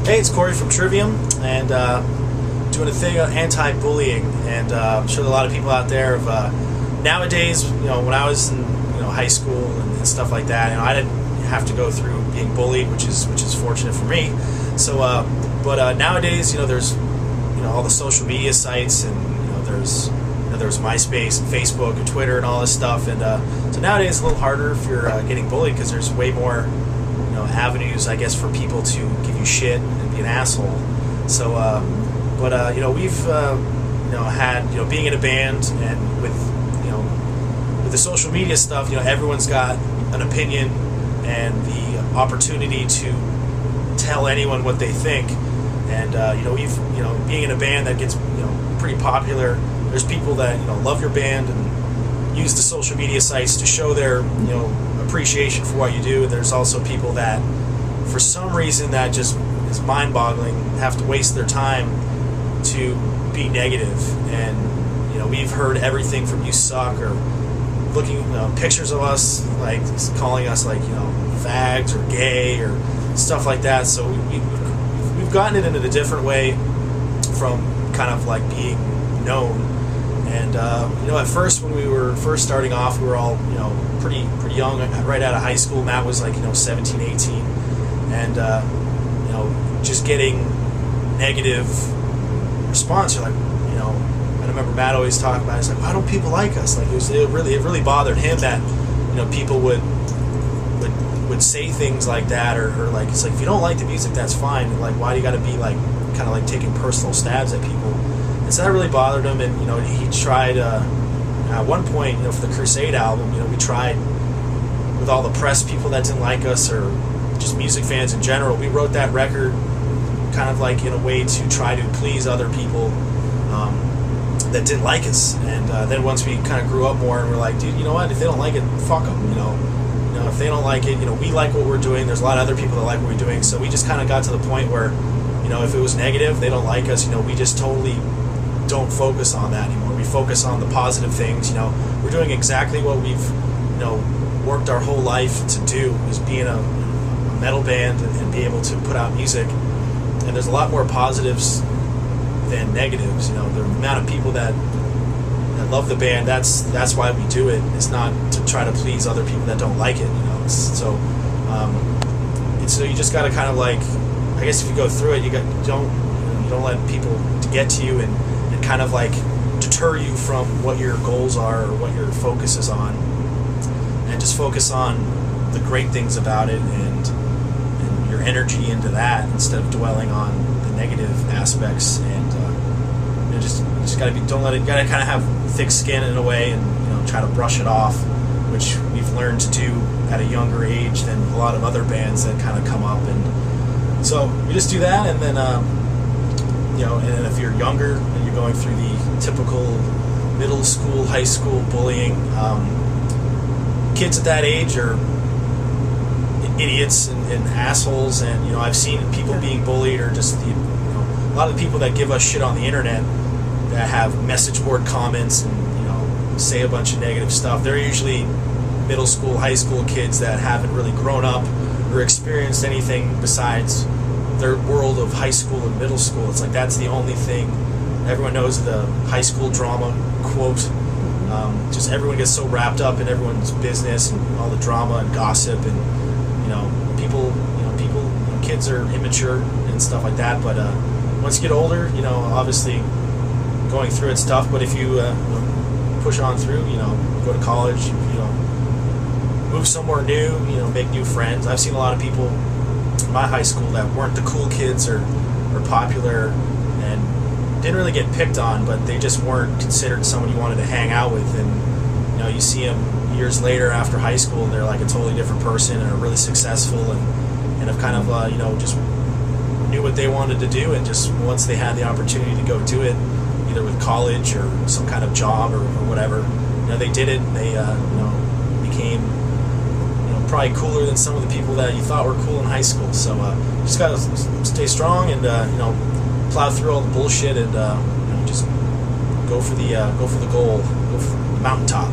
Hey, it's Corey from Trivium, and doing a thing on anti-bullying. And I'm sure a lot of people out there have, nowadays, when I was in high school and stuff like that, I didn't have to go through being bullied, which is fortunate for me. So, but nowadays, there's all the social media sites, and there's MySpace and Facebook and Twitter and all this stuff, and so nowadays it's a little harder if you're getting bullied, because there's way more avenues, I guess, for people to give you shit and be an asshole. So, but we've had being in a band, and with the social media stuff, everyone's got an opinion and the opportunity to tell anyone what they think. And we've being in a band that gets pretty popular, there's people that love your band and use the social media sites to show their appreciation for what you do. And there's also people that, for some reason that just is mind-boggling, have to waste their time to be negative. And we've heard everything from "you suck," or looking pictures of us, like calling us like fags or gay or stuff like that. So we've gotten it in a different way from kind of like being known. And at first, when we were first starting off, we were all pretty young, right out of high school. Matt was like 17, 18, and just getting negative response. You're like, I remember Matt always talking about it. He's like, why don't people like us? Like it really bothered him that people would say things like that, or like, it's like, if you don't like the music, that's fine. Like, why do you got to be like kind of like taking personal stabs at people? And so that really bothered him. And he tried at one point, for the Crusade album, we tried with all the press people that didn't like us, or just music fans in general. We wrote that record kind of like in a way to try to please other people that didn't like us. And then once we kind of grew up more, and we're like, dude, you know what? If they don't like it, fuck them. If they don't like it, we like what we're doing. There's a lot of other people that like what we're doing. So we just kind of got to the point where, if it was negative, they don't like us. We just totally don't focus on that anymore. We focus on the positive things. We're doing exactly what we've worked our whole life to do, is be in a metal band and be able to put out music. And there's a lot more positives than negatives. The amount of people that love the band, that's why we do it. It's not to try to please other people that don't like it. So you just got to kind of like, I guess if you go through it, you don't let people get to you and kind of like deter you from what your goals are or what your focus is on, and just focus on the great things about it and your energy into that, instead of dwelling on the negative aspects. And just gotta gotta kind of have thick skin in a way, and try to brush it off, which we've learned to do at a younger age than a lot of other bands that kind of come up. And so we just do that. And then and if you're younger and you're going through the typical middle school, high school bullying, kids at that age are idiots and assholes. And I've seen people being bullied, or just a lot of the people that give us shit on the internet, that have message board comments and say a bunch of negative stuff. They're usually middle school, high school kids that haven't really grown up or experienced anything besides their world of high school and middle school. It's like that's the only thing. Everyone knows the high school drama quote. Just everyone gets so wrapped up in everyone's business and all the drama and gossip, and people, kids are immature and stuff like that. But once you get older, obviously going through it's tough. But if you push on through, go to college, move somewhere new, make new friends. I've seen a lot of people in my high school that weren't the cool kids or popular, and didn't really get picked on, but they just weren't considered someone you wanted to hang out with. And you see them years later after high school, and they're like a totally different person, and are really successful, and have kind of just knew what they wanted to do, and just once they had the opportunity to go do it, either with college or some kind of job or whatever, they did it. They became probably cooler than some of the people that you thought were cool in high school. So just gotta stay strong and plow through all the bullshit, and just go for the goal, go for the mountaintop.